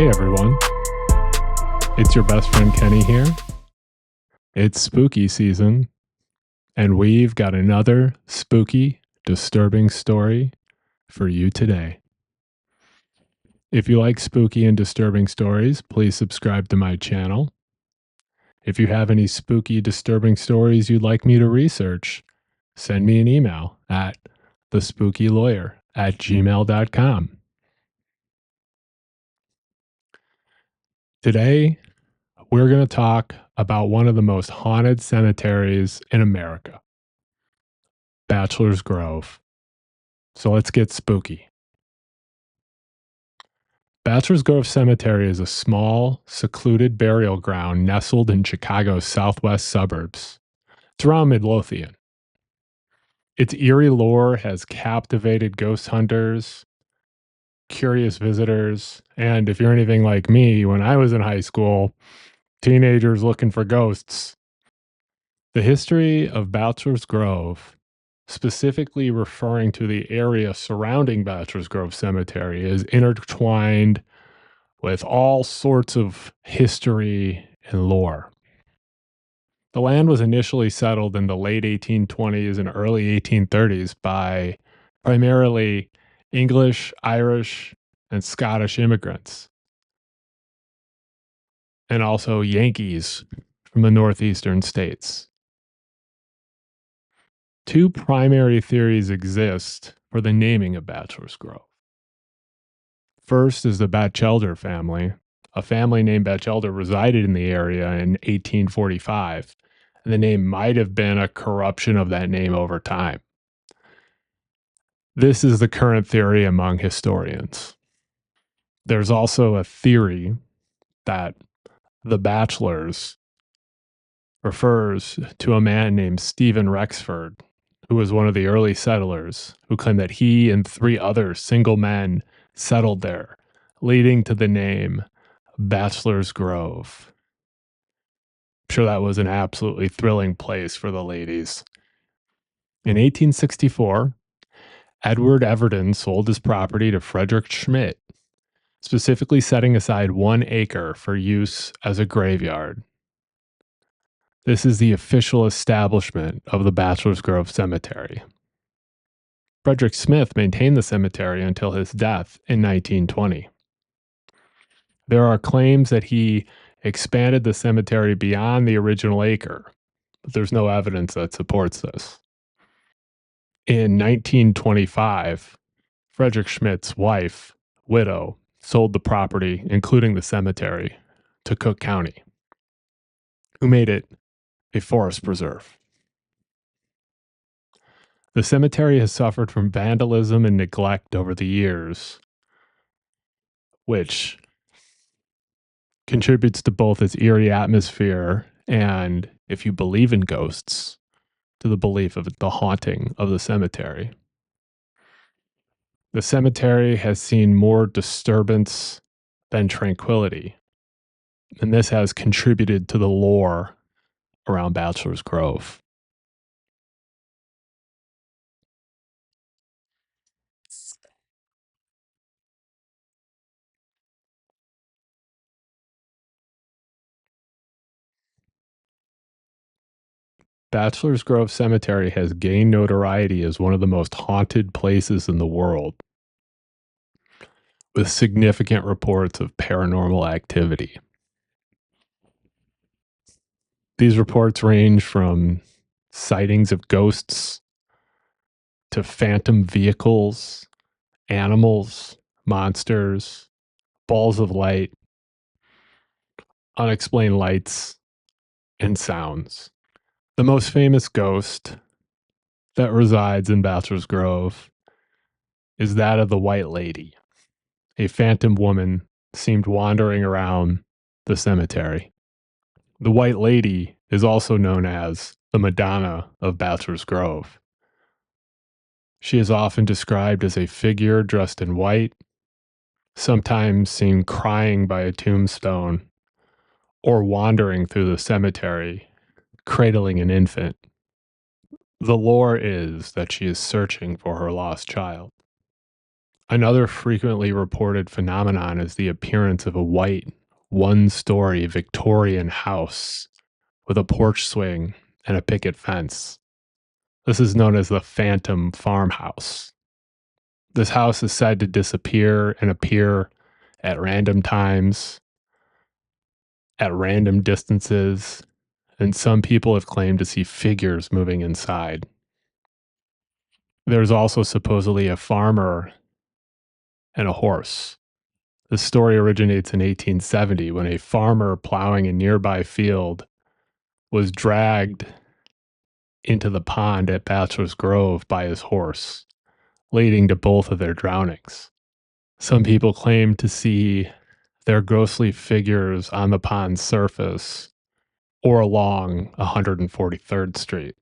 Hey everyone, it's your best friend Kenny here. It's spooky season, and we've got another spooky, disturbing story for you today. If you like spooky and disturbing stories, please subscribe to my channel. If you have any spooky, disturbing stories you'd like me to research, send me an email at thespookylawyer@gmail.com. Today, we're going to talk about one of the most haunted cemeteries in America, Bachelor's Grove. So let's get spooky. Bachelor's Grove Cemetery is a small, secluded burial ground nestled in Chicago's southwest suburbs. It's around Midlothian. Its eerie lore has captivated ghost hunters, curious visitors, and if you're anything like me, when I was in high school, teenagers looking for ghosts. The history of Bachelor's Grove, specifically referring to the area surrounding Bachelor's Grove Cemetery, is intertwined with all sorts of history and lore. The land was initially settled in the late 1820s and early 1830s by primarily English, Irish, and Scottish immigrants, and also Yankees from the northeastern states. Two primary theories exist for the naming of Bachelor's Grove. First is the Batchelder family. A family named Batchelder resided in the area in 1845, and the name might have been a corruption of that name over time. This is the current theory among historians. There's also a theory that the Bachelors refers to a man named Stephen Rexford, who was one of the early settlers, who claimed that he and 3 other single men settled there, leading to the name Bachelor's Grove. I'm sure that was an absolutely thrilling place for the ladies. In 1864, Edward Everton sold his property to Frederick Schmidt, specifically setting aside 1 acre for use as a graveyard. This is the official establishment of the Bachelor's Grove Cemetery. Frederick Smith maintained the cemetery until his death in 1920. There are claims that he expanded the cemetery beyond the original acre, but there's no evidence that supports this. In 1925, Frederick Schmidt's wife, widow, sold the property, including the cemetery, to Cook County, who made it a forest preserve. The cemetery has suffered from vandalism and neglect over the years, which contributes to both its eerie atmosphere and, if you believe in ghosts, to the belief of the haunting of the cemetery. The cemetery has seen more disturbance than tranquility, and this has contributed to the lore around Bachelor's Grove. Bachelor's Grove Cemetery has gained notoriety as one of the most haunted places in the world, with significant reports of paranormal activity. These reports range from sightings of ghosts to phantom vehicles, animals, monsters, balls of light, unexplained lights, and sounds. The most famous ghost that resides in Bachelor's Grove is that of the White Lady, a phantom woman seen wandering around the cemetery. The White Lady is also known as the Madonna of Bachelor's Grove. She is often described as a figure dressed in white, sometimes seen crying by a tombstone, or wandering through the cemetery, cradling an infant. The lore is that she is searching for her lost child. Another frequently reported phenomenon is the appearance of a white, one-story Victorian house with a porch swing and a picket fence. This is known as the Phantom Farmhouse. This house is said to disappear and appear at random times, at random distances, and some people have claimed to see figures moving inside. There's also supposedly a farmer and a horse. The story originates in 1870 when a farmer plowing a nearby field was dragged into the pond at Bachelor's Grove by his horse, leading to both of their drownings. Some people claim to see their ghostly figures on the pond's surface or along 143rd Street.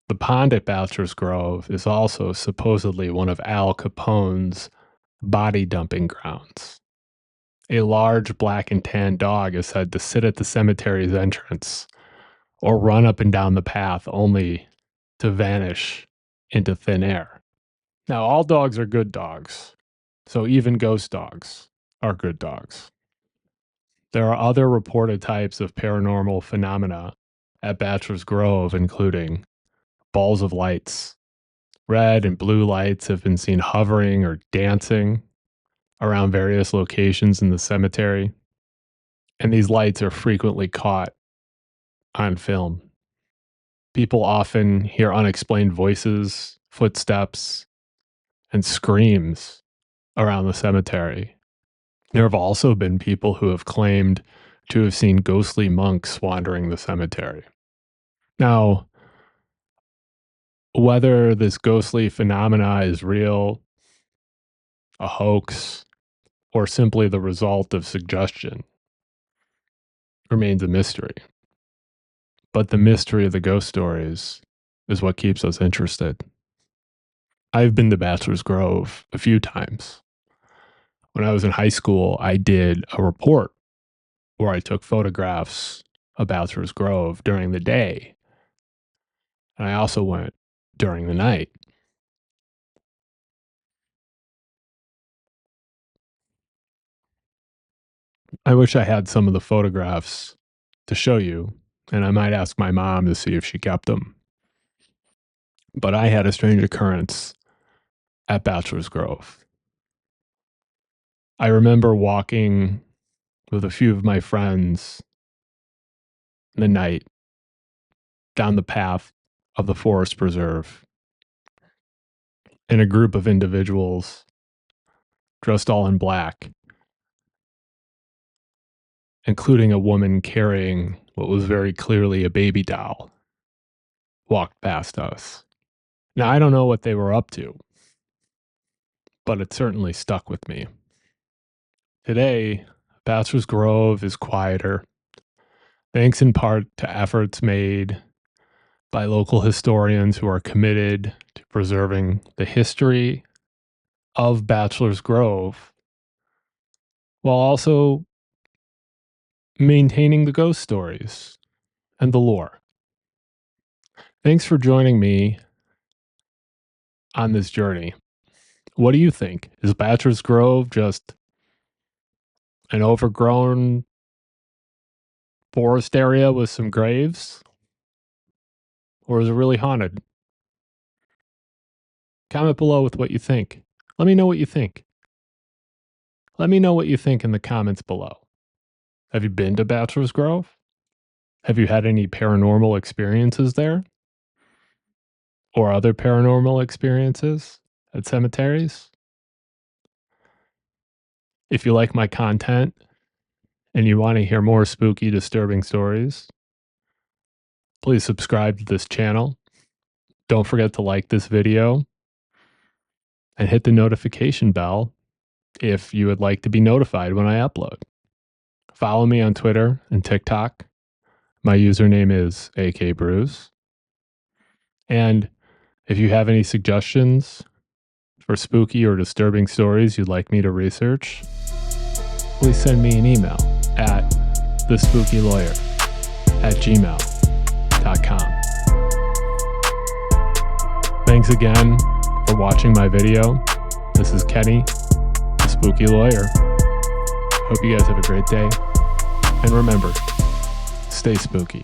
The pond at Bachelor's Grove is also supposedly one of Al Capone's body dumping grounds. A large black and tan dog is said to sit at the cemetery's entrance or run up and down the path only to vanish into thin air. Now, all dogs are good dogs, so even ghost dogs are good dogs. There are other reported types of paranormal phenomena at Bachelor's Grove, including balls of lights. Red and blue lights have been seen hovering or dancing around various locations in the cemetery, and these lights are frequently caught on film. People often hear unexplained voices, footsteps, and screams around the cemetery. There have also been people who have claimed to have seen ghostly monks wandering the cemetery. Now, whether this ghostly phenomena is real, a hoax, or simply the result of suggestion remains a mystery. But the mystery of the ghost stories is what keeps us interested. I've been to Bachelor's Grove a few times. When I was in high school, I did a report where I took photographs of Bachelor's Grove during the day. And I also went during the night. I wish I had some of the photographs to show you, and I might ask my mom to see if she kept them. But I had a strange occurrence at Bachelor's Grove. I remember walking with a few of my friends in the night down the path of the forest preserve, and a group of individuals dressed all in black, including a woman carrying what was very clearly a baby doll, walked past us. Now, I don't know what they were up to, but it certainly stuck with me. Today, Bachelor's Grove is quieter, thanks in part to efforts made by local historians who are committed to preserving the history of Bachelor's Grove while also maintaining the ghost stories and the lore. Thanks for joining me on this journey. What do you think? Is Bachelor's Grove just an overgrown forest area with some graves? Or is it really haunted? Comment below with what you think. Let me know what you think. Let me know what you think in the comments below. Have you been to Bachelor's Grove? Have you had any paranormal experiences there? Or other paranormal experiences at cemeteries? If you like my content and you want to hear more spooky, disturbing stories, please subscribe to this channel. Don't forget to like this video and hit the notification bell if you would like to be notified when I upload. Follow me on Twitter and TikTok. My username is akbrews. And if you have any suggestions for spooky or disturbing stories you'd like me to please send me an email at thespookylawyer@gmail.com. Thanks again for watching my video. This is Kenny, the spooky lawyer. Hope you guys have a great day. And remember, stay spooky.